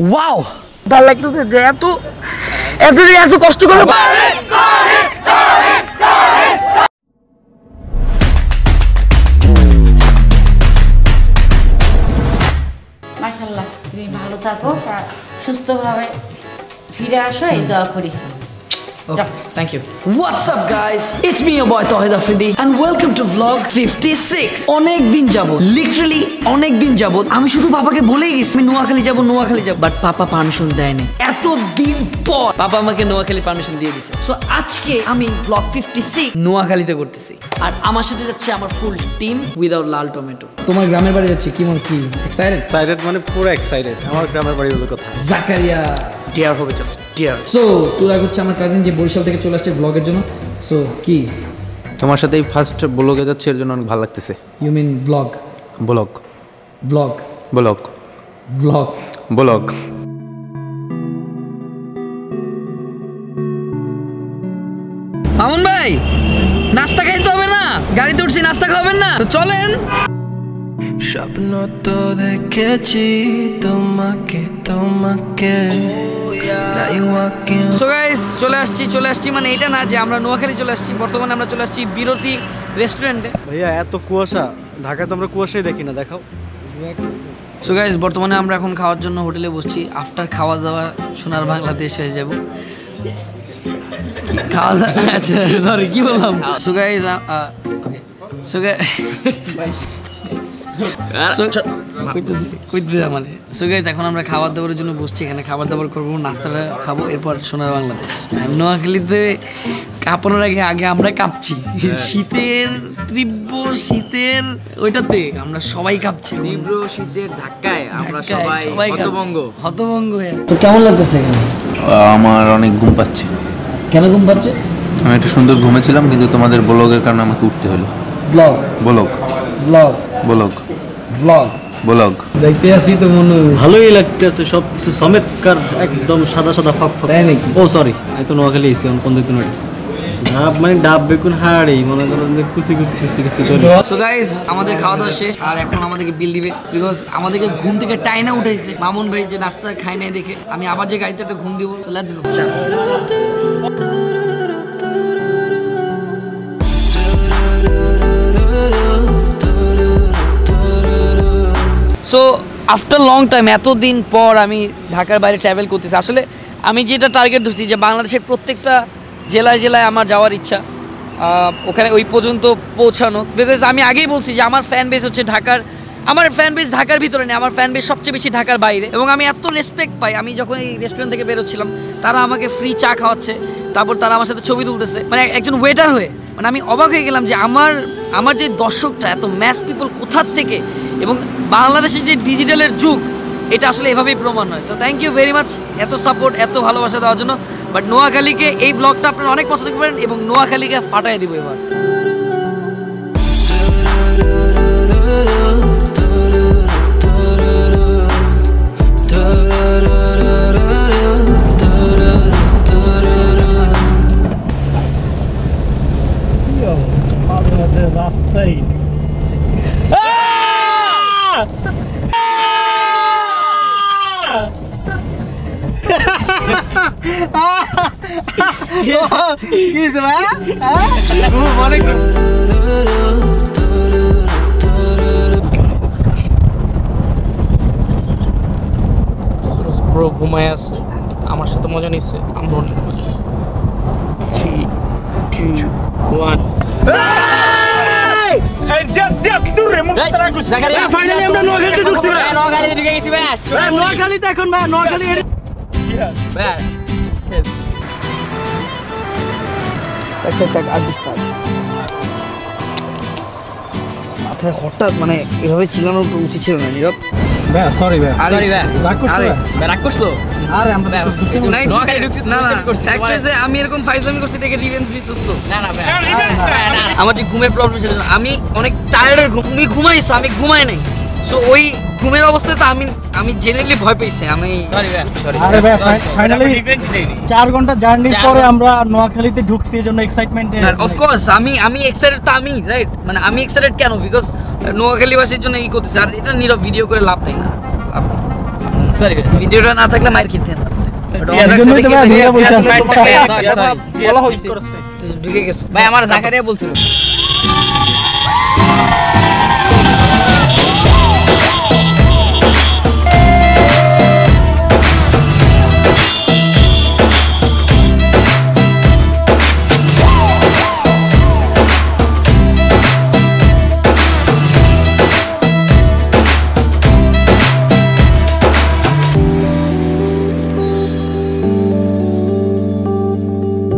Wow ভালো লাগতেছে যে এত কষ্ট করে মাশাআল্লাহ তুমি ভালো থাকো সুস্থভাবে ফিরে আসো এই দোয়া করি Okay, thank you. What's up guys? It's me your boy Tawhid Afridi and welcome to vlog 56. অনেক দিন যাবো লিটারালি অনেক দিন যাবো আমি শুধু পাপাকে বলেই গেছি আমি নোয়াখালী যাব বাট পাপা পারমিশন দেয় না এত দিন পর পাপা আমাকে নোয়াখালী পারমিশন দিয়ে দিয়েছে সো আজকে আমি vlog 56 নোয়াখালীতে করতেছি আর আমার সাথে যাচ্ছে আমার ফুল টিম উইদাউট লাল টমেটো তোমার গ্রামের বাড়ি যাচ্ছে কি এক্সাইটেড মানে পুরো এক্সাইটেড আমার গ্রামের বাড়ি হলো কথা জাকারিয়া ডিয়ার হবে জাস্ট ডিয়ার সো তোরা হচ্ছে আমার কাজিন যে বরিশাল থেকে চলে আসছে ব্লগের জন্য সো কি তোমার সাথেই ফার্স্ট ব্লগে যাচ্ছে এর জন্য অনেক ভালো লাগতেছে ইউ মিন ব্লগ মামুন ভাই নাস্তা খাইতে হবে না গাড়িতে উঠছি নাস্তা খাবেন না তো চলেন স্বপ্ন তো দেখেছি তোমাকে সো গাইস চলে আসছি মানে এটা না যে আমরা নোয়াখালী চলে আসছি বর্তমানে আমরা চলে আসছি বিরতি রেস্টুরেন্টে ভাইয়া এত কুয়াশা ঢাকায় তো আমরা কুয়াশাই দেখি না দেখাও সো গাইস বর্তমানে আমরা এখন খাওয়ার জন্য হোটেলে বসছি আফটার খাওয়া দাওয়া সোনার বাংলাদেশ হয়ে যাব খাওয়া দাওয়া আচ্ছা সরি কি বললাম so guys okay so guys এখন আমরা খাবার দাবারের জন্য বসছি এখানে খাবার দাবার করবো নাস্তাটা খাবো এরপর সোনার বাংলাদেশ নোয়াখালীতে কাঁপানোর আগে আমরা কাঁপছি শীতের ওইটাতে আমরা সবাই কাঁপছি তীব্র শীতের ধাক্কায় আমরা সবাই হতভঙ্গ তো কেমন লাগতেছে এখানে আমার অনেক ঘুম পাচ্ছে কেন ঘুম পাচ্ছে আমি একটু সুন্দর ঘুমেছিলাম কিন্তু তোমাদের ব্লগের কারণে আমাকে উঠতে হলো ব্লগ দেখতে আসি তো মনে ভালোই লাগতেছে সবকিছু চমৎকার একদম সাদা ফাঁক ও সরি আমি তো নোয়াখালী এসেছি কোন দিন ডাব মানে ডাব বেগুন হাড়ি মনে করেন যে কুচি করে সো গাইস আমাদের খাওয়া দাওয়া শেষ আর এখন আমাদেরকে বিল দিবে বিকজ আমাদেরকে ঘুম থেকে টাইনা উঠাইছে মামুন ভাই যে নাস্তা খাই নাই দেখে আমি আবার যে গাড়িতে একটা ঘুম দিব so let's go so after long time এতদিন পর আমি ঢাকার বাইরে ট্রাভেল করতেছি আসলে আমি যেটা টার্গেট ধরছি যে বাংলাদেশের প্রত্যেকটা জেলায় আমার যাওয়ার ইচ্ছা ওখানে ওই পর্যন্ত পৌঁছানো বিকজ আমি আগেই বলছি যে আমার ফ্যান বেস হচ্ছে আমার ফ্যান বেস ঢাকার ভিতরে নেই আমার ফ্যান বেস সবচেয়ে বেশি ঢাকার বাইরে এবং আমি এত রেসপেক্ট পাই আমি যখন এই রেস্টুরেন্ট থেকে বেরোচ্ছিলাম তারা আমাকে ফ্রি চা খাওয়াচ্ছে তারপর তারা আমার সাথে ছবি তুলতেছে মানে একজন ওয়েটার হয়ে মানে আমি অবাক হয়ে গেলাম যে আমার যে দর্শকটা এত ম্যাস পিপল কোথার থেকে এবং বাংলাদেশের যে ডিজিটালের যুগ এটা আসলে এভাবেই প্রমাণ হয় so thank you very much এত সাপোর্ট এত ভালোবাসা দেওয়ার জন্য বাট নোয়াখালীকে এই ব্লগটা আপনারা অনেক পছন্দ করবেন এবং নোয়াখালীকে ফাটাই দিব এবার রাস্তায় ঘুমায় আছে আমার সাথে মজা নিচ্ছে আমরা অনেক মজা 3 2 1 নোয়াখালীতে এখন ভাই নোয়াখালী আপনার হঠাৎ মানে এভাবে চিল্লানো উচিত ছিল না নীরব সরি ভাই রাগ করছো আমি এরকম ফাইজলামি করছি দেখে রিভেঞ্জ নিচ্ছিস তো আমার যে ঘুমের প্রবলেম ছিল আমি অনেক টায়ার্ডের ঘুমাইছো আমি ঘুমাই নাই সো ওই ঘুমের অবস্থায় তো আমি জেনারেলি ভয় পেয়েছি আমি সরি আরে ভাই ফাইনালি 4 ঘন্টা জার্নির পরে আমরা নোয়াখালীতে ঢুকছি এজন্য এক্সাইটমেন্ট অফ কোর্স আমি এক্সাইটেড তো আমি রাইট মানে আমি এক্সাইটেড কেন বিকজ নোয়াখালীবাসীর জন্য করতেছি আর এটা নীরব ভিডিও করে লাভ নেই না সরি ভিডিওটা না থাকলে মাইর কিনতে না ঢুকে গেছো ভাই আমার জাকারিয়া বলছিল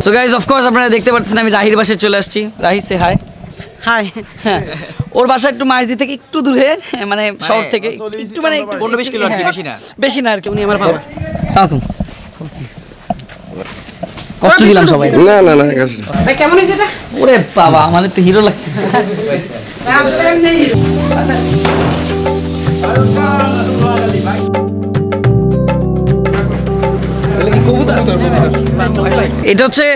সো গাইস অফ কোর্স আপনারা দেখতে পাচ্ছেন আমি রাহির বাসায় চলে আসছি রাহি সে হাই হাই ওর বাসা একটু মাঝদি থেকে একটু দূরে মানে শহর থেকে একটু মানে 15-20 কিলো আর কি বেশি না আর কি উনি আমার বাবা সালাম কষ্ট দিলাম সবাই না না না ভাই কেমন হইছে এটা ওরে বাবা আমাদের তো হিরো লাগছে এটা হচ্ছে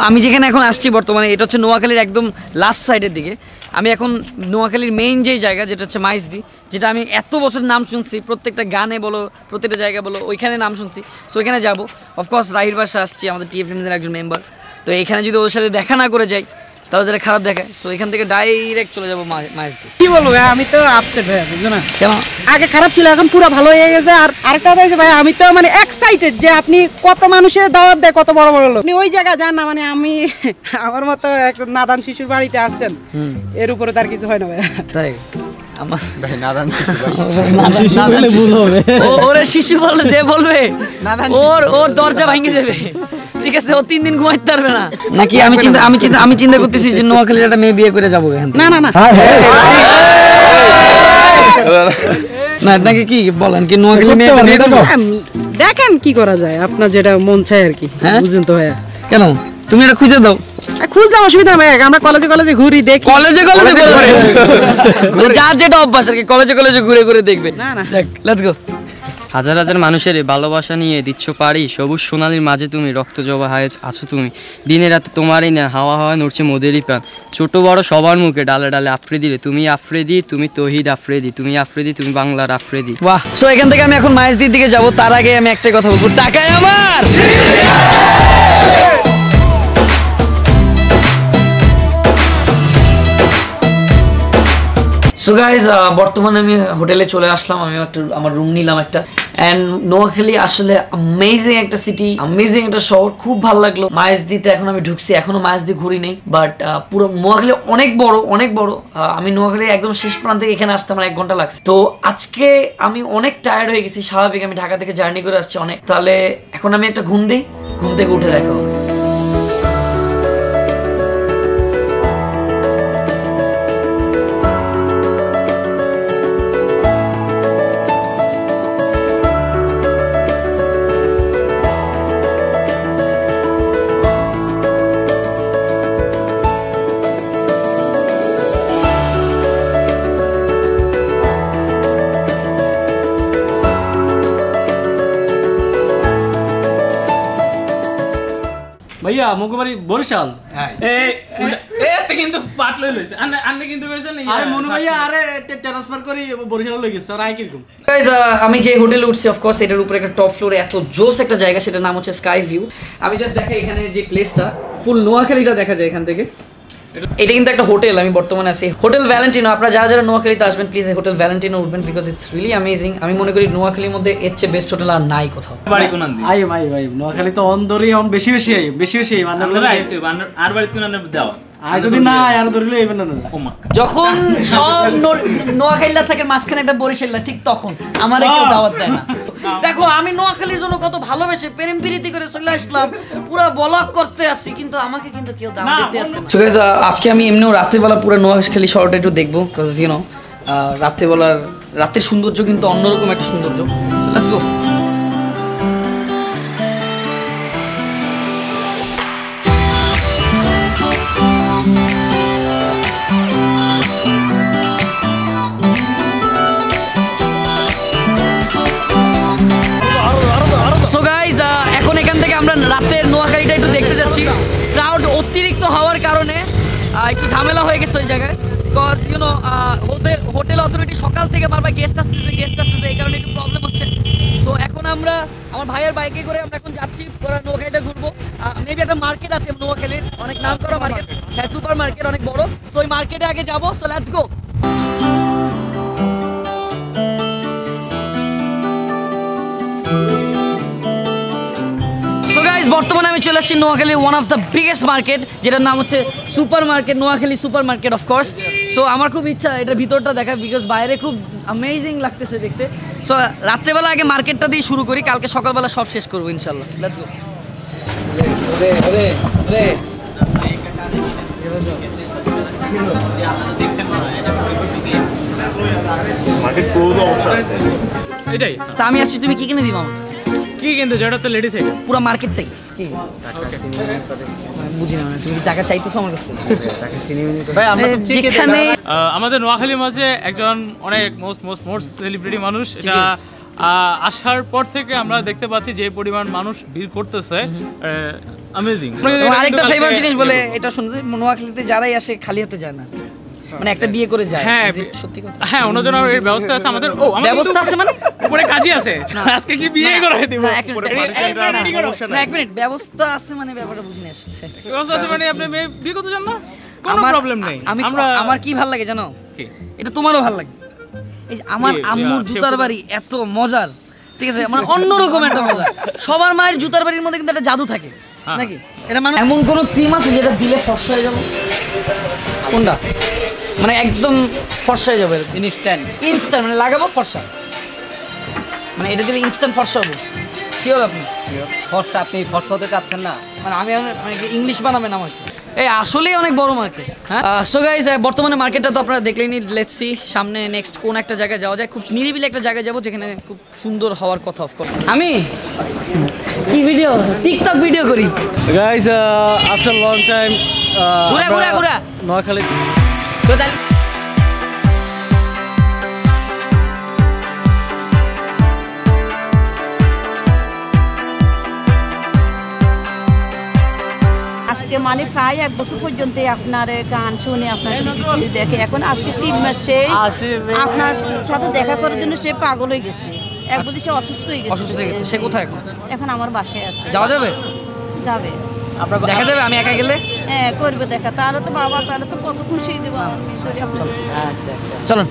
আমি যেখানে এখন আসছি বর্তমানে এটা হচ্ছে নোয়াখালীর একদম লাস্ট সাইডের দিকে আমি এখন নোয়াখালীর মেইন যেই জায়গা যেটা হচ্ছে মাইজদি যেটা আমি এত বছর নাম শুনছি প্রত্যেকটা গানে বলো প্রত্যেকটা জায়গা বলো ওইখানে নাম শুনছি সো ওইখানে যাবো অফকোর্স রাহির বাসা আসছি আমাদের টিএফএমসের একজন মেম্বার তো এখানে যদি ওর সাথে দেখা না করে যাই তাহলে যারা খারাপ দেখায় সো এখান থেকে ডাইরেক্ট চলে যাবো মাইজদি কি বলবো ভাই আমি তো আপসেট ভাই বুঝছো না কেন আগে খারাপ ছিল এখন পুরো ভালো হয়ে গেছে আর আরেকটা হয়েছে ভাই আমি তো মানে এক্সাইটেড যে আপনি কত মানুষের দাওয়াত দেয় কত বড় বড় লোক আপনি ওই জায়গা যান না মানে আমি আমার মতো এক নাদান শিশুর বাড়িতে আসছেন এর উপরে তার কিছু হয় না ভাই তাই ওরে শিশু বললে যে বলবে ওর দরজা ভেঙে যাবে ঠিক আছে ও 3 দিন ঘুমাইতে পারবে না নাকি আমি চিন্তা করতেছি যে নোয়াখালীর একটা মেয়ে বিয়ে করে যাবো না না না না নাকি কি বলেন কি নোয়াখালী মেয়ে বিয়ে করবো দেখেন কি করা যায় আপনার যেটা মন চায় আর কি বুঝেন তো ভাইয়া কেন তুমি এটা খুঁজে দাও খুঁজলাম অসুবিধা ভাই আমরা কলেজে ঘুরি দেখি কলেজে যার যেটা অভ্যাস আর কি কলেজে ঘুরে ঘুরে দেখবে না না লেটস গো হাজার হাজার মানুষের ভালোবাসা নিয়ে দিচ্ছ পারি সবুজ সোনালির মাঝে তুমি রক্ত জবা হায় আছো তুমি দিনে রাতে তোমারই না হাওয়া হাওয়া নড়ছে মোদেরই প্রাণ ছোট বড় সবার মুখে ডালে ডালে আফ্রিদিরে তুমি আফ্রিদি তুমি তহিদ আফ্রিদি তুমি আফ্রিদি তুমি বাংলার আফ্রিদি বাহ সো এখান থেকে আমি এখন মাইজদির দিকে যাব তার আগে আমি একটাই কথা বলবো টাকায় আমার সো গাইজ বর্তমানে আমি হোটেলে চলে আসলাম আমি একটা আমার রুম নিলাম একটা এন্ড নোয়াখালী আসলে অ্যামেজিং একটা সিটি অ্যামেজিং একটা শহর খুব ভালো লাগলো মাইজদিতে এখন আমি ঢুকছি এখনো মাইজদি ঘুরি নেই বাট পুরো নোয়াখালী অনেক বড় আমি নোয়াখালী একদম শেষ প্রান্ত থেকে এখানে আসতে আমার 1 ঘন্টা লাগছে তো আজকে আমি অনেক টায়ার্ড হয়ে গেছি স্বাভাবিক আমি ঢাকা থেকে জার্নি করে আসছি অনেক তাহলে এখন আমি একটা ঘুম দিই ঘুম থেকে উঠে দেখা হবে ভাইয়া মুখবাড়ি বরিশাল কিন্তু পাট লই লইছে আন্নে কিন্তু কইছেন আরে মনু ভাইয়া আরে ট্রান্সফার করি বরিশাল লই গেছে আর আই কিরকম গাইস আমি যে হোটেলে উঠছি অফ কোর্স এটার উপরে একটা টপ ফ্লোরে এত জোস একটা জায়গা সেটার নাম হচ্ছে স্কাই ভিউ আমি জাস্ট দেখাই এখানে যে প্লেসটা ফুল নোয়াখালীটা দেখা যায় এখান থেকে এটা কিন্তু একটা হোটেল আমি বর্তমানে আছি হোটেল ভ্যালেন্টিনো আপনারা যারা যারা নোয়াখালীতে আসবেন প্লিজ এই হোটেল ভ্যালেন্টিনো উঠবেন বিকজ ইটস রিয়েলি অ্যামেজিং আমি মনে করি নোয়াখালীর মধ্যে এর চেয়ে বেস্ট হোটেল আর নাই কোথাও বাড়ি কোন আন্দি আই ভাই নোয়াখালী তো অন্দরই অন বেশি আই আর বাড়ি কোন আন্দি দাও আজ যদি না আর ধরলে এইবেন না যখন সব নোয়াখালীলা থেকে মাঝখানে একটা বরিশাল ঠিক তখন আমারে কেউ দাওয়াত দেয় না দেখো আমি নোয়াখালীর জন্য কত ভালোবেসে প্রেম প্রীতি করে চলে আসলাম পুরো ব্লগ করতে আসছি কিন্তু আমাকে কিন্তু কেউ দাওয়াত দিতে আসছে না সো গাইস আজকে আমি এমনিও রাত্রিবেলা পুরো নোয়াখালী শহরটা একটু দেখবো কজ ইউ নো রাতের সৌন্দর্য কিন্তু অন্যরকম একটা সৌন্দর্য সো লেটস গো এখন এখান থেকে আমরা রাতের নোয়াখালীটা একটু দেখতে যাচ্ছি ক্রাউড অতিরিক্ত হওয়ার কারণে একটু ঝামেলা হয়ে গেছে ওই জায়গায় because you know hotel authority সকাল থেকে বারবার গেস্ট আসতেছে এই কারণে একটু প্রবলেম হচ্ছে তো এখন আমরা আমার ভাইয়ের বাইকে করে আমরা এখন যাচ্ছি পুরো নোয়াখালীটা ঘুরবো। মেবি একটা মার্কেট আছে নোয়াখালীর, অনেক নাম করা মার্কেট, হ্যাঁ সুপার মার্কেট অনেক বড়। সো ওই মার্কেটে আগে যাবো। সো লেটস গো। বর্তমানে আমি চলে আসছি Noakhali one of the biggest market, যেটার নাম হচ্ছে super market, Noakhali super market of course. So আমার খুব ইচ্ছা এটার ভিতরটা দেখা, বিকজ বাইরে খুব অ্যামেজিং লাগতেছে দেখতে। সো রাত্রেবেলা আগে মার্কেটটা দিয়ে শুরু করি, কালকে সকালবেলা সব শেষ করবো ইনশাল্লাহ। Let's go. এটাই তা আমি আসছি, তুমি কি কিনে দিবা আমাকে? কি কিন্তু যেটা তো লেডিস আইটেম পুরো মার্কেটটাই কি বুঝি না, তুমি কি টাকা চাইতেছো আমার কাছে? যেখানে আমাদের নোয়াখালীর মাঝে একজন অনেক মোস্ট সেলিব্রিটি মানুষ, এটা আসার পর থেকে আমরা দেখতে পাচ্ছি যে পরিমাণ মানুষ ভিড় করতেছে, অ্যামেজিং। আরেকটা ফেমাস জিনিস বলে এটা শুনছি, নোয়াখালীতে যারাই আসে খালি হাতে যায় না, মানে একটা বিয়ে করে যায়। হ্যাঁ সত্যি কথা। হ্যাঁ, অন্যজনের এর ব্যবস্থা আছে আমাদের। ও ব্যবস্থা আছে মানে উপরে কাজই আছে, আজকে কি বিয়ে করাই দিব? না এক মিনিট, ব্যবস্থা আছে মানে ব্যাপারটা বুঝিনি আসছে। ব্যবস্থা আছে মানে আপনি বিয়ে করতে চান না, কোনো প্রবলেম নেই। আমার কি ভালো লাগে জানো, এটা তোমারও ভালো লাগে। এই আমার আম্মুর জুতার বাড়ি এত মজার, ঠিক আছে, মানে অন্যরকম একটা মজা। সবার মায়ের জুতার বাড়ির মধ্যে কিন্তু একটা জাদু থাকে নাকি? এটা মানে এমন কোনো ক্রিম আছে যেটা দিলে ফর্সা হয়ে যাবে? কোনটা? মানে একদম ফর্সা হয়ে যাবে ইনস্ট্যান্ট, মানে লাগাবো ফর্সা, মানে এটা দিলে ইনস্ট্যান্ট ফর্সা হবে। শিওর আপনি? ফর্সা আপনি ফর্সা হতে চাচ্ছেন না? মানে আমি মানে ইংলিশ বানাবেন আমাকে? এই আসলেই অনেক বড় মার্কেট। হ্যাঁ, সো গাইস বর্তমানে মার্কেটটা তো আপনারা দেখলেনই। লেটস সি সামনে নেক্সট কোন একটা জায়গায় যাওয়া যায়, খুব নিরিবিলি একটা জায়গায় যাবো যেখানে খুব সুন্দর হওয়ার কথা। অফকোর্স আমি কি ভিডিও, টিকটক ভিডিও করি গাইস আফটার লং টাইম ঘুরা নোয়াখালী আজকে মানে প্রায় 1 বছর পর্যন্ত আপনার গান শুনে আপনার দেখে, এখন আজকে 3 মাসে আপনার সাথে দেখা করার জন্য সে পাগল হয়ে গেছে। একবারে সে অসুস্থ হয়ে গেছে। সে কোথায় এখন? এখন আমার বাসায় আছে। যাওয়া যাবে? যাবে। দেখা যাবে আমি একা গেলে? হ্যাঁ করবে দেখা, তাহলে তো বাবা, তাহলে তো কত খুশি দেবো। চলুন।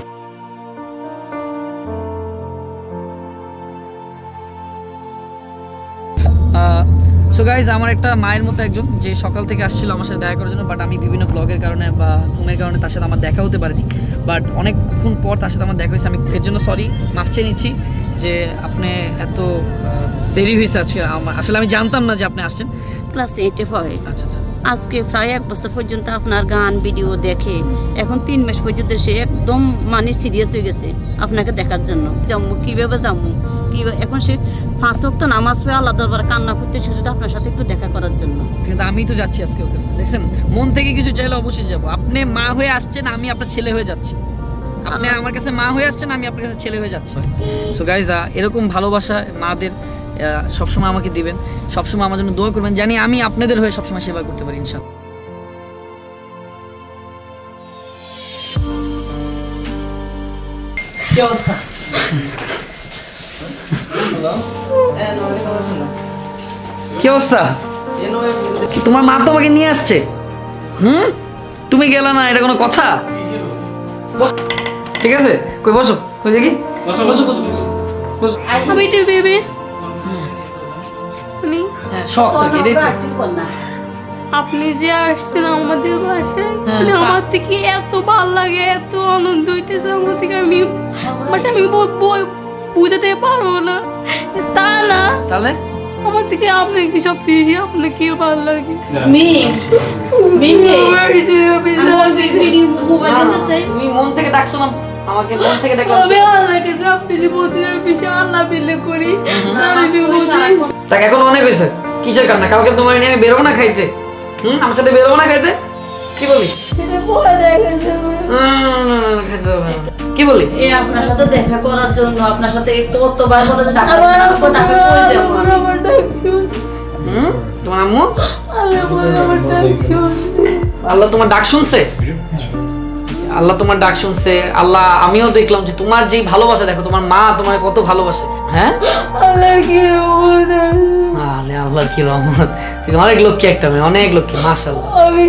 সো গাইজ আমার একটা মায়ের মতো একজন যে সকাল থেকে আসছিল আমার সাথে দেখা করার জন্য, বাট আমি বিভিন্ন ব্লগের কারণে বা ঘুমের কারণে তার সাথে আমার দেখা হতে পারেনি। বাট অনেকক্ষণ পর তার সাথে আমার দেখা হয়েছে। আমি এর জন্য সরি, মাফ চেয়ে নিচ্ছি যে আপনি এত দেরি হয়েছে আজকে। আসলে আমি জানতাম না যে আপনি আসছেন। ক্লাস 8-এ পড়ে। আচ্ছা আচ্ছা। আজকে প্রায় 1 বছর পর্যন্ত আপনার গান ভিডিও দেখে, এখন 3 মাস পর্যন্ত সে একদম মানে সিরিয়াস হয়ে গেছে আপনাকে দেখার জন্য। যাবো কীভাবে যাবো, কীভাবে এখন সে 5 ওয়াক্ত নামাজ পড়ে আল্লাহ দরবারে কান্না করতে শুধু আপনার সাথে একটু দেখা করার জন্য। কিন্তু আমি তো যাচ্ছি আজকে ওর কাছে, দেখছেন মন থেকে কিছু চাইলে অবশ্যই যাবো। আপনি মা হয়ে আসছেন, আমি আপনার ছেলে হয়ে যাচ্ছি। আপনি আমার কাছে মা হয়ে আসছেন, আমি আপনার কাছে ছেলে হয়ে যাচ্ছি। সো গাইজ এরকম ভালোবাসা মাদের সবসময় আমাকে দিবেন, সবসময় আমার জন্য দোয়া করবেন, জানি আমি আপনাদের হয়ে সবসময় সেবা করতে পারি ইনশাআল্লাহ। কি অবস্থা? কি অবস্থা? তোমার মা তোমাকে নিয়ে আসছে, তুমি গেলা না, এটা কোনো কথা? ঠিক আছে, কই বসো, কই দেখি বসো বসো বসো বসো। আমি তো বেবি আপনি যে আসছেন আমাদের বাসায়, মানে আমার থেকে এত ভালো লাগে, এত আনন্দ হইতেছে আমার থেকে, আমি বুঝাতে পারবো না। তা না তাহলে আমার থেকে আপনি কি সব কিছু আপনার কি ভালো লাগে? তুমি মন থেকে ডাকছো না আমাকে? মন থেকে ডাকলাম। আমি আল্লাহ কাছে আপনি যে প্রতিদিন বেশি আল্লাহ বিলে করি, তাকে এখন অনেক হয়েছে। কিসের কান্না? কালকে তোমার নিয়ে আমি বেরোবো না খাইতে, আমার সাথে বেরোবো না খাইতে, কি বলি? কি বলি? আপনার সাথে দেখা করার জন্য, আপনার সাথে একটু কতবার করে তোমার আম্মু আল্লাহ তোমার ডাক শুনছে। আল্লাহ তোমার ডাক শুনছে, আল্লাহ আমিও দেখলাম যে তোমার যেই ভালোবাসা, দেখো তোমার মা তোমার কত ভালোবাসে। হ্যাঁ আল্লাহর কি রহমত, আরে আল্লাহর কি রহমত, তুমি অনেক লক্ষ্মী একটা মেয়ে, অনেক লক্ষ্মী মাশাআল্লাহ। আমি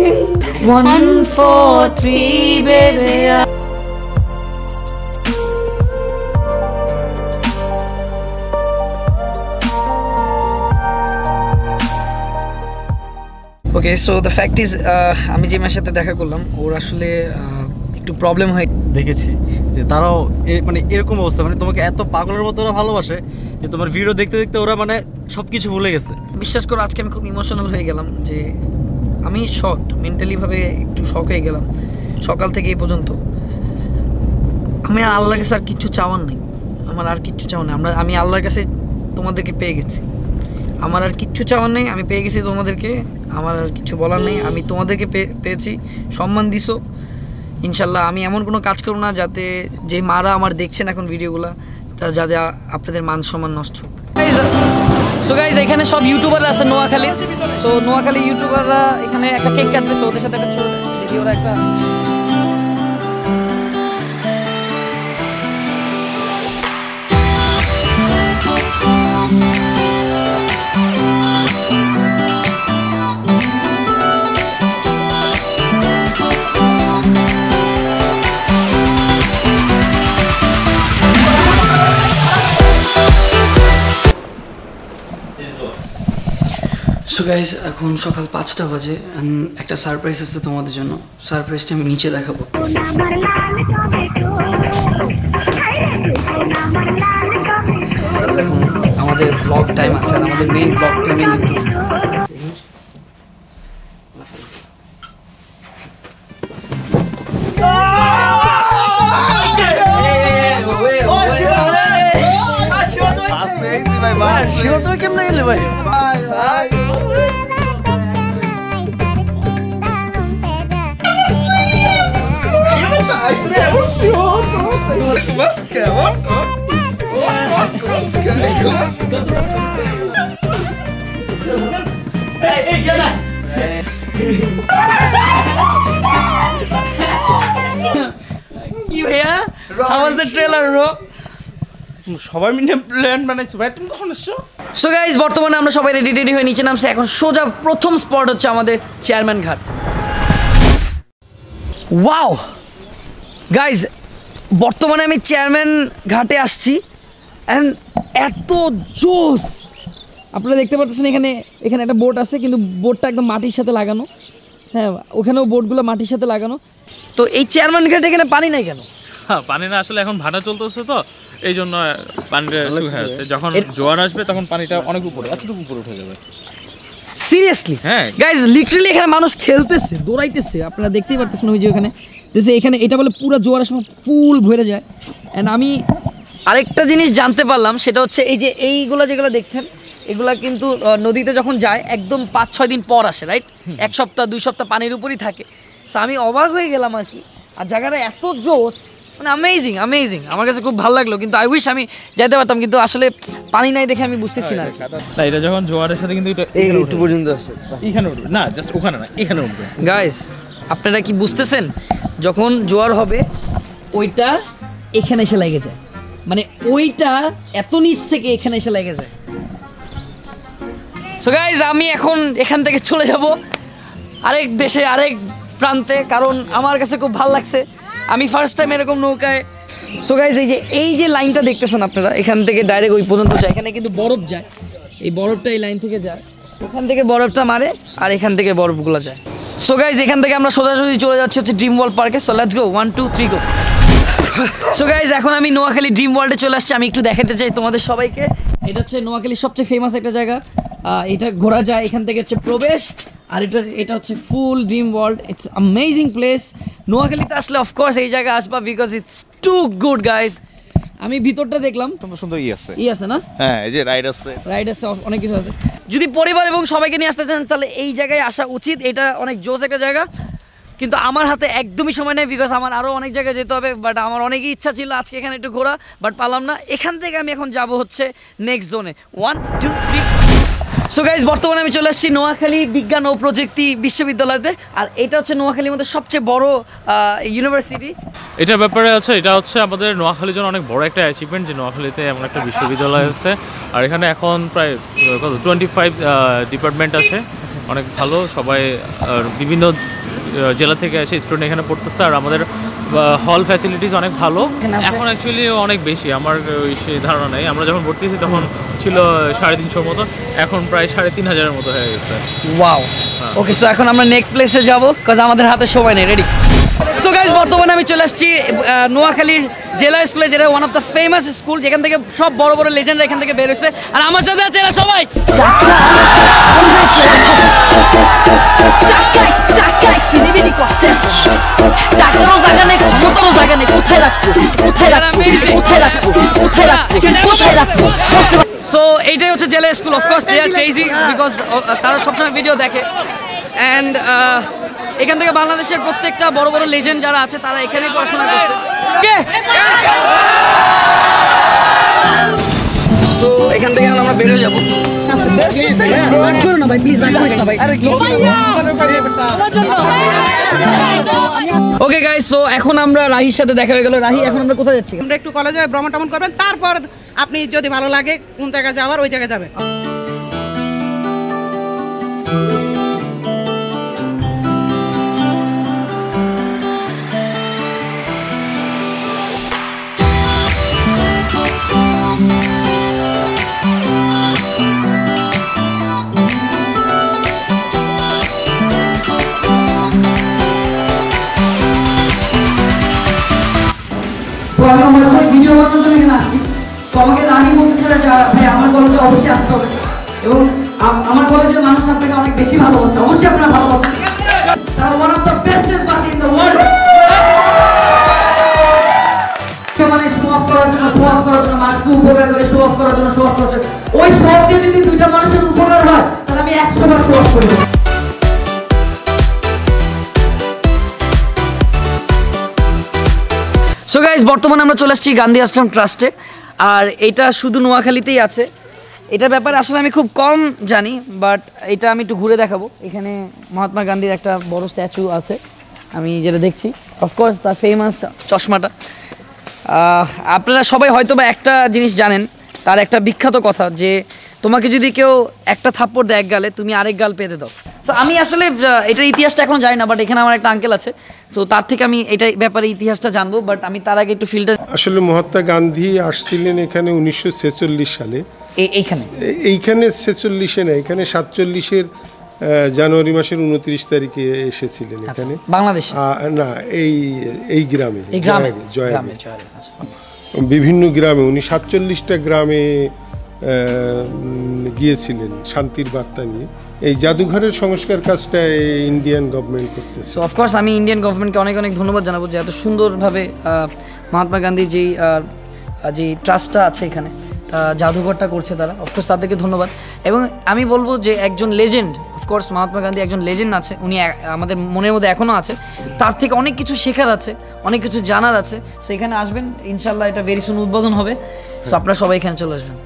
1 4 3 baby okay. So the fact is আমি যে মেয়ের সাথে দেখা করলাম ওর আসলে একটু প্রবলেম হয়। দেখেছি যে তারাও মানে এরকম অবস্থা, মানে তোমাকে এত পাগলের মতো ওরা ভালোবাসে যে তোমার ভিডিও দেখতে দেখতে ওরা মানে সব কিছু ভুলে গেছে। বিশ্বাস করো আজকে আমি খুব ইমোশনাল হয়ে গেলাম, যে আমি শকড, মেন্টালিভাবে একটু শক হয়ে গেলাম সকাল থেকে এই পর্যন্ত। আমি আর আল্লাহর কাছে আর কিচ্ছু চাওয়ার নেই, আমার আর কিচ্ছু চাওয়ার নেই। আমি আল্লাহর কাছে তোমাদেরকে পেয়ে গেছি, আমার আর কিচ্ছু চাওয়ার নেই, আমি পেয়ে গেছি তোমাদেরকে, আমার আর কিছু বলার নেই। আমি তোমাদেরকে পেয়েছি, সম্মান দিছো ইনশাল্লাহ। আমি এমন কোনো কাজ করব না যাতে যে মারা আমার দেখছেন এখন ভিডিওগুলো, তারা যাতে আপনাদের মান সম্মান নষ্ট হোক। সো গাইজ এখানে সব ইউটিউবাররা আছে নোয়াখালীর, সো নোয়াখালী ইউটিউবাররা এখানে একটা কেক কাটতেছে, ওদের সাথে একটা ছোট দেখি ওরা একটা সো গাইস এখন সকাল 5টা বাজে, একটা সারপ্রাইজ আছে তোমাদের জন্য। সারপ্রাইজটা আমি নিচে দেখাবো। এখন আমাদের ব্লগ টাইম আছে, আর আমাদের মেইন ব্লগ টাইমে কিন্তু কেমনে গেলে ভাই কি ভাইয়া, how was the trailer bro? সবাই মিলে প্ল্যান বানাইছো ভাই, তুমি কখন এসছো? সো গাইজ বর্তমানে আমরা সবাই রেডি হয়ে নিচে নামছি। এখন সোজা প্রথম স্পট হচ্ছে আমাদের চেয়ারম্যান ঘাট। ওয়াও গাইজ, বর্তমানে আমি চেয়ারম্যান ঘাটে আসছি অ্যান্ড এত জোস আপনারা দেখতে পাচ্ছেন। এখানে একটা বোট আছে, কিন্তু বোটটা একদম মাটির সাথে লাগানো। হ্যাঁ, ওখানেও বোটগুলো মাটির সাথে লাগানো। তো এই চেয়ারম্যান ঘাটে এখানে পানি নাই কেন? হ্যাঁ, পানি না, আসলে এখন ভাটা চলতেছে তো এই জন্য পানিটা শুকিয়ে আছে। যখন জোয়ার আসবে তখন পানিটা অনেক উপরে, এতটুকু উপরে উঠে যাবে। সিরিয়াসলি? হ্যাঁ গাইজ, লিটারালি এখানে মানুষ খেলতেছে, দৌড়াইতেছে, আপনারা দেখতেই পারতেছেন। ওই যে ওখানে এখানে এটা বলে পুরো জোয়ারের সময় ফুল ভরে যায়। অ্যান্ড আমি আরেকটা জিনিস জানতে পারলাম, সেটা হচ্ছে এই যে এইগুলো যেগুলো দেখছেন, এগুলা কিন্তু নদীতে যখন যায় একদম 5-6 দিন পর আসে, রাইট? 1 সপ্তাহ 2 সপ্তাহ পানির উপরই থাকে। সো আমি অবাক হয়ে গেলাম আর কি। আর জায়গাটা এত জোস, মানে অ্যামেজিং, আমার কাছে খুব ভালো লাগলো। কিন্তু আই উইশ আমি যাইতে পারতাম, কিন্তু আসলে পানি নাই দেখে আমি বুঝতেছি না। তাই এটা যখন জোয়ারের সাথে কিন্তু একটু পর্যন্ত আসে, এখানে উঠবে না, জাস্ট ওখানে না, এখানে উঠবে। গাইস, আপনারা কি বুঝতেছেন? যখন জোয়ার হবে ওইটা এখানে এসে লেগে যায়, মানে ওইটা এত নিচ থেকে এখানে এসে লেগে যায়। সো গাইস, আমি এখন এখান থেকে চলে যাব আরেক দেশে, আরেক প্রান্তে, কারণ আমার কাছে খুব ভালো লাগছে। আমি ফার্স্ট টাইম এরকম নৌকায়। সো গাইস, এই যে লাইনটা দেখতেছেন আপনারা, এখান থেকে ডাইরেক্ট ওই পর্যন্ত যায়। এখানে কিন্তু বরফ যায়, এই বরফটা এই লাইন থেকে যায়, ওখান থেকে বরফটা মারে আর এখান থেকে বরফগুলো যায়। সো গাইস, এখান থেকে আমরা সোজাসুজি চলে যাচ্ছি হচ্ছে ড্রিম ওয়ার্ল্ড পার্কে। So let's go, 1 2 3 go. So guys, এখন আমি নোয়াখালী ড্রিম ওয়ার্ল্ডে চলে আসছি। আমি একটু দেখাতে চাই তোমাদের সবাইকে। এটা হচ্ছে নোয়াখালীর সবচেয়ে ফেমাস একটা জায়গা। এটা ঘোরা যায়, এখান থেকে হচ্ছে প্রবেশ। আর এটা হচ্ছে ফুল dream world. It's amazing place. নোয়াখালীতে আসলে অফকোর্স এই জায়গায় আসবা, because it's too good guys. আমি ভিতরটা দেখলাম, সুন্দর আছে না? হ্যাঁ, এই যে রাইড আছে, অনেক কিছু আছে। যদি পরিবার এবং সবাইকে নিয়ে আসতে চান তাহলে এই জায়গায় আসা উচিত। এটা অনেক জোস একটা জায়গা, কিন্তু আমার হাতে একদমই সময় নেই, বিকজ আমার আরও অনেক জায়গায় যেতে হবে। বাট আমার অনেকই ইচ্ছা ছিল আজকে এখানে একটু ঘোরা, বাট পারলাম না। এখান থেকে আমি এখন যাব হচ্ছে নেক্সট জোনে। 1 2 3। সো গাইস বর্তমানে আমি চলে আসছি নোয়াখালী বিজ্ঞান ও প্রযুক্তি বিশ্ববিদ্যালয়তে, আর এটা হচ্ছে নোয়াখালীর মধ্যে সবচেয়ে বড় ইউনিভার্সিটি। এটার ব্যাপারে আছে, এটা হচ্ছে আমাদের নোয়াখালীর জন্য অনেক বড় একটা অ্যাচিভমেন্ট যে নোয়াখালীতে এমন একটা বিশ্ববিদ্যালয় আছে। আর এখানে এখন প্রায় 25 ডিপার্টমেন্ট আছে, অনেক ভালো। সবাই বিভিন্ন জেলা থেকে এসে স্টুডেন্ট এখানে পড়তেছে। আর আমাদের হল ফ্যাসিলিটিস অনেক ভালো। এখন অ্যাকচুয়ালি অনেক বেশি, আমার সেই ধারণা নেই। আমরা যখন ভর্তি হয়েছি তখন ছিল 350 মতো, এখন প্রায় 3500-এর মতো হয়ে গেছে। ওয়াও, ওকে। সো এখন আমরা নেক্সট প্লেসে যাবো, কাজ আমাদের হাতে সময় নেই। রেডি? সো গাইস বর্তমানে আমি চলে আসছি নোয়াখালীর জেলা স্কুলে, যেটা one of the famous school, যেখান থেকে সব বড় বড় লেজেন্ডরা এখান থেকে বের হয়েছে। আর আমার সাথে আছে এরা সবাই। সো এইটাই হচ্ছে জেলা school. Of course they are crazy because তারা সবসময় ভিডিও দেখে। অ্যান্ড এখান থেকে বাংলাদেশের প্রত্যেকটা বড় বড় লেজেন্ড যারা আছে তারা এখানেই পড়াশোনা করছে। তো এখান থেকে আমরা বের হয়ে যাবো। ওকে গাইস, সো এখন আমরা রাহির সাথে দেখা হয়ে গেল। রাহি, এখন আমরা কোথায় যাচ্ছি? আমরা একটু কলেজে ভ্রমণ টমন করবেন, তারপর আপনি যদি ভালো লাগে কোন জায়গায় যাওয়ার ওই জায়গায় যাবেন। ভিডিও বানানোর জন্য এখানে আসছি। তো আমাকে রাহি বলতেছিল যে ভাই আমার কলেজে অবশ্যই আসতে হবে, এবং আমার কলেজের মানুষ আপনাকে অনেক বেশি ভালোবাসে। অবশ্যই আপনারা ভালোবাসেন, তারা one of the bestest person in the world. মানে শো অফ করার জন্য, মানুষকে উপকার করে শো অফ করার জন্য শো অফ করছে। ওই শো অফ দিয়ে যদি দুইটা মানুষের উপকার হয় তাহলে আমি 100 বার শো অফ করবো। সো গাইজ বর্তমানে আমরা চলে আসছি গান্ধী আশ্রম ট্রাস্টে, আর এটা শুধু নোয়াখালীতেই আছে। এটার ব্যাপারে আসলে আমি খুব কম জানি, বাট এটা আমি একটু ঘুরে দেখাবো। এখানে মহাত্মা গান্ধীর একটা বড় স্ট্যাচু আছে, আমি যেটা দেখছি। অফকোর্স তার ফেমাস চশমাটা। আপনারা সবাই হয়তো বা একটা জিনিস জানেন, তার একটা বিখ্যাত কথা যে তোমাকে যদি কেউ একটা থাপ্পড় দেয় এক গালে, তুমি আরেক গাল পেতে দাও। সো আমি আসলে এটার ইতিহাসটা এখন জানি না, বাট এখানে আমার একটা আঙ্কেল আছে, সো তার থেকে আমি এটার ব্যাপারে ইতিহাসটা জানবো। বাট আমি তার আগে একটু ফিল্টার। আসলে মহাত্মা গান্ধী আসছিলেন এখানে 1946 সালে। এইখানে 46-এ না, এখানে 47-এর জানুয়ারি মাসের 29 তারিখে এসেছিলেন এখানে বাংলাদেশ। না, এই গ্রামে জয়াগ্রামে, বিভিন্ন গ্রামে উনি 47টা গ্রামে গিয়েছিলেন শান্তির বার্তা নিয়ে। এই জাদুঘরের সংস্কার কাজটা ইন্ডিয়ান গভর্নমেন্ট করতেছে। সো অফকোর্স আমি ইন্ডিয়ান গভর্নমেন্টকে অনেক অনেক ধন্যবাদ জানাবো যে এত সুন্দরভাবে মহাত্মা গান্ধীর যে ট্রাস্টটা আছে এখানে, জাদুঘরটা করছে তারা। অফকোর্স তাদেরকে ধন্যবাদ। এবং আমি বলবো যে একজন লেজেন্ড, অফকোর্স মহাত্মা গান্ধী একজন লেজেন্ড আছে, উনি আমাদের মনের মধ্যে এখনও আছে। তার থেকে অনেক কিছু শেখার আছে, অনেক কিছু জানার আছে। সো এখানে আসবেন, ইনশাল্লাহ এটা ভেরি সুন উদ্বোধন হবে। সো আপনারা সবাই এখানে চলে আসবেন।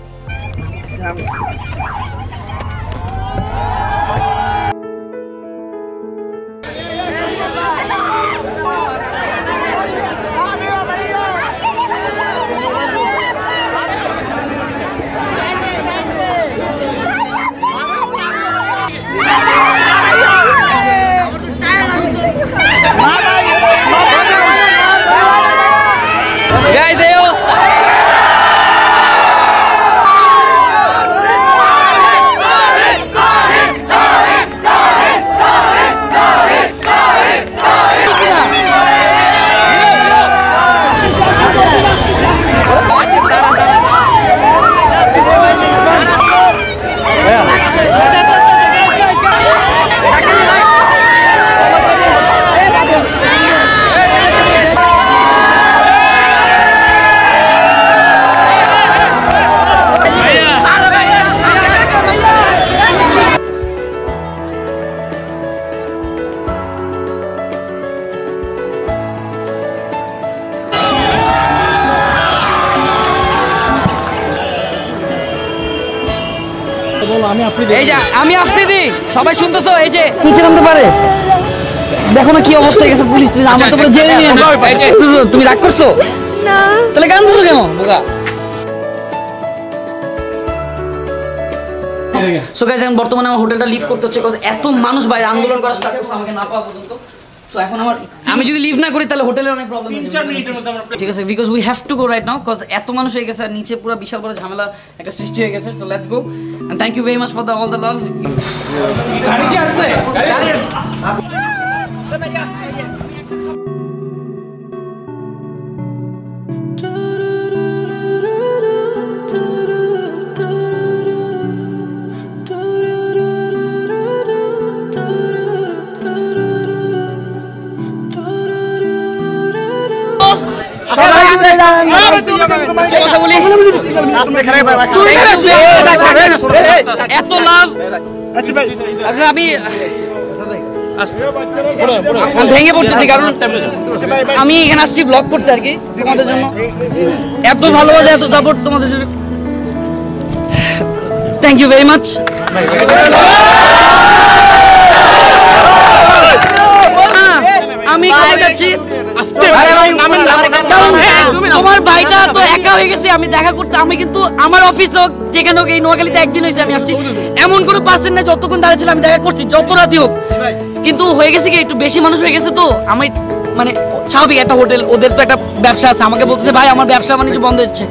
Guys, এই যে আমি আফ্রিদি, সবাই শুনতেছো? এই যে নিচে নামতে পারে, দেখো না কি অবস্থা হয়ে গেছে, পুলিশ আমার তো পুরো জেলে নিয়ে তুমি রাগ করছো না, তাহলে কাঁদছো কেন বোকা? সো গাইস এখন বর্তমানে আমার হোটেলটা লিভ করতে হচ্ছে, কারণ এত মানুষ বাইরে আন্দোলন করা স্টার্ট করছে আমাকে না পাওয়া পর্যন্ত। সো এখন আমি যদি লিভ না করি তাহলে হোটেলের অনেক প্রবলেম হবে। 3-4 মিনিটের মধ্যে আমরা ঠিক আছে, because we have to go right now, cause এত মানুষ হয়ে গেছে আর নিচে পুরো বিশাল বড় ঝামেলা একটা সৃষ্টি হয়ে গেছে। So let's go and thank you very much for the all the love. গাড়ি কি আসছে? গাড়ি এত লাভ আমি ভেঙে পড়তেছি, কারণ আমি এখানে আসছি ব্লগ করতে আর কি তোমাদের জন্য। এত ভালোবাসা, এত সাপোর্ট তোমাদের জন্য, থ্যাংক ইউ ভেরি মাচ। আমি যাচ্ছি, তোমার ভাইটা তো একা হয়ে গেছে, আমি দেখা করতে, আমি কিন্তু আমার অফিস হোক যেখানে হোক, এই নোয়াখালীতে একদিন হয়েছে আমি আসছি, এমন কোনো পার্সেন্ট না যতক্ষণ দাঁড়িয়ে ছিল আমি দেখা করছি, যত রাতি হোক। কিন্তু হয়ে গেছে কি একটু বেশি মানুষ হয়ে গেছে, তো আমি মানে স্বাভাবিক একটা হোটেল, ওদের তো একটা ব্যবসা আছে, আমাকে বলতেছে ভাই আমার ব্যবসা বাণিজ্য বন্ধ হচ্ছে,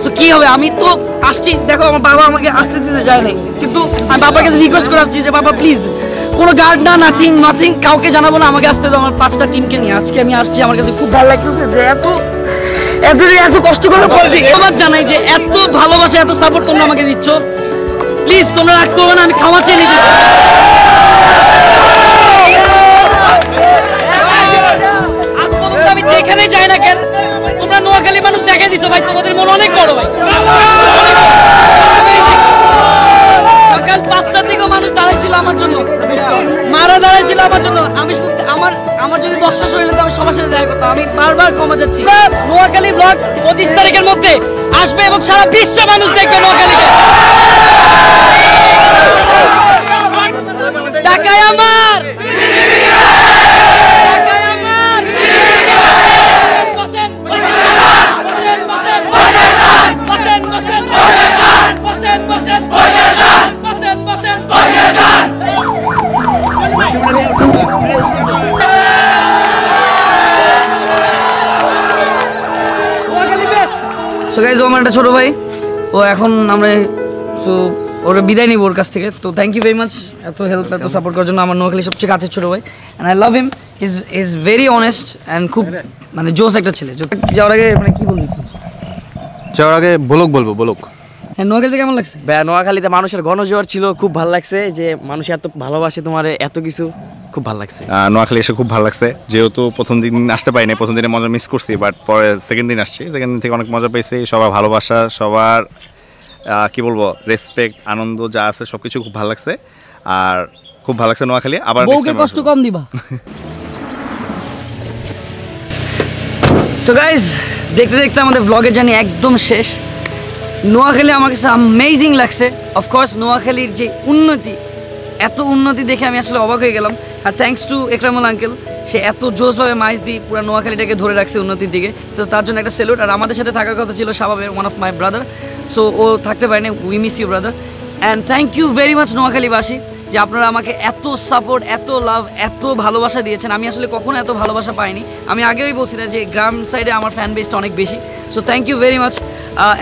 তো কি হবে? আমি তো আসছি, দেখো আমার বাবা আমাকে আসতে দিতে যায় নাই, কিন্তু আমি বাবার কাছে রিকোয়েস্ট করে আসছি যে বাবা প্লিজ কোনো গার্ড না, নাথিং কাউকে জানাবো না, আমাকে আসতে দাও, আমার 5টা টিমকে নিয়ে আজকে আমি আসছি। আমার কাছে খুব ভালো লাগছে যে এত কষ্ট করার পরে ধন্যবাদ জানাই যে এত ভালোবাসা, এত সাপোর্ট তোমরা আমাকে দিচ্ছ। প্লিজ তোমরা রাগ করবে না, আমি ক্ষমা চেয়ে নিতে চাই। আজ পর্যন্ত আমি যেখানে যাই না কেন তোমরা নোয়াখালী মানুষ দেখাই দিছো ভাই, তোমাদের মন অনেক বড় ভাই। সকাল 5টার দিকেও মানুষ দাঁড়াইছিল আমার জন্য, মারা দাঁড়াইছিল আমার জন্য। আমি আমার যদি 10টা শরীর হতো আমি সবার সাথে দেখা করতাম। আমি বারবার ক্ষমা চাচ্ছি। নোয়াখালী ব্লগ 25 তারিখের মধ্যে আসবে এবং সারা বিশ্ব মানুষ দেখবে নোয়াখালীকে। টাকায় আমার সো গাইস, ও আমার একটা ছোটো ভাই, ও এখন আমরা ওরা বিদায় নিব ওর কাছ থেকে। তো থ্যাংক ইউ ভেরি মাচ এত হেল্প, এত সাপোর্ট করার জন্য। আমার নোয়াখালী সবচেয়ে কাছের ছোটো ভাই, and I love him. Is very honest and খুব মানে জোস একটা ছেলে। যাওয়ার আগে মানে কি বলবি? যাওয়ার আগে বলক হ্যাঁ, নোয়াখালীতে কেমন লাগছে? নোয়াখালীতে মানুষের গণজোয়ার ছিল, খুব ভালো লাগছে যে মানুষ এত ভালোবাসে তোমার, এত কিছু খুব ভালো লাগছে। নোয়াখালী এসে খুব ভালো লাগছে, যেহেতু প্রথম দিন আসতে পারিনি, প্রথম দিনে মজা মিস করছি, বাট পরে সেকেন্ড দিন আসছি, সেকেন্ড দিন থেকে অনেক মজা পেয়েছি। সবার ভালোবাসা, সবার কি বলবো রেসপেক্ট, আনন্দ যা আছে সব কিছু খুব ভালো লাগছে, আর খুব ভালো লাগছে নোয়াখালী। আবার কষ্ট কম দিবা। সো গাইস, দেখতে দেখতে আমাদের ব্লগের জার্নি একদম শেষ। নোয়াখালী আমার কাছে অ্যামেজিং লাগছে। অফকোর্স নোয়াখালীর যে উন্নতি, এত উন্নতি দেখে আমি আসলে অবাক হয়ে গেলাম। আর থ্যাঙ্কস টু একরামুল আঙ্কেল, সে এত জোসভাবে মাইজ দিয়ে পুরো নোয়াখালীটাকে ধরে রাখছে উন্নতির দিকে, তো তার জন্য একটা স্যালুট। আর আমাদের সাথে থাকার কথা ছিল শাবাবের, one of my brother, so ও থাকতে পারেনি। We miss you brother, and thank you very much নোয়াখালীবাসী যে আপনারা আমাকে এত সাপোর্ট, এত লাভ, এত ভালোবাসা দিয়েছেন। আমি আসলে কখনো এত ভালোবাসা পাইনি। আমি আগেই বলছিলাম যে গ্রাম সাইডে আমার ফ্যান বেসটা অনেক বেশি। So thank you very much.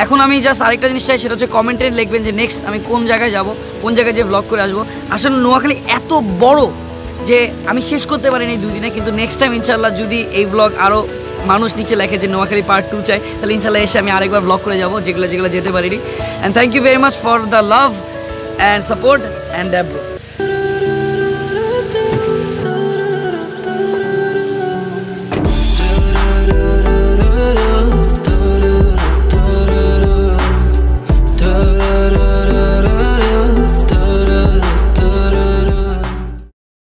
এখন আমি জাস্ট আরেকটা জিনিস চাই, সেটা হচ্ছে কমেন্টে লিখবেন যে নেক্সট আমি কোন জায়গায় যাব, কোন জায়গায় যে ব্লগ করে আসবো। আসলে নোয়াখালী এত বড় যে আমি শেষ করতে পারিনি 2 দিনে, কিন্তু নেক্সট টাইম ইনশাল্লাহ যদি এই ব্লগ আরও মানুষ নিচে লেখে যে নোয়াখালী পার্ট 2 চাই, তাহলে ইনশাল্লাহ এসে আমি আরেকবার ব্লগ করে যাবো, যেগুলো যেতে পারিনি। And thank you very much for the love and support and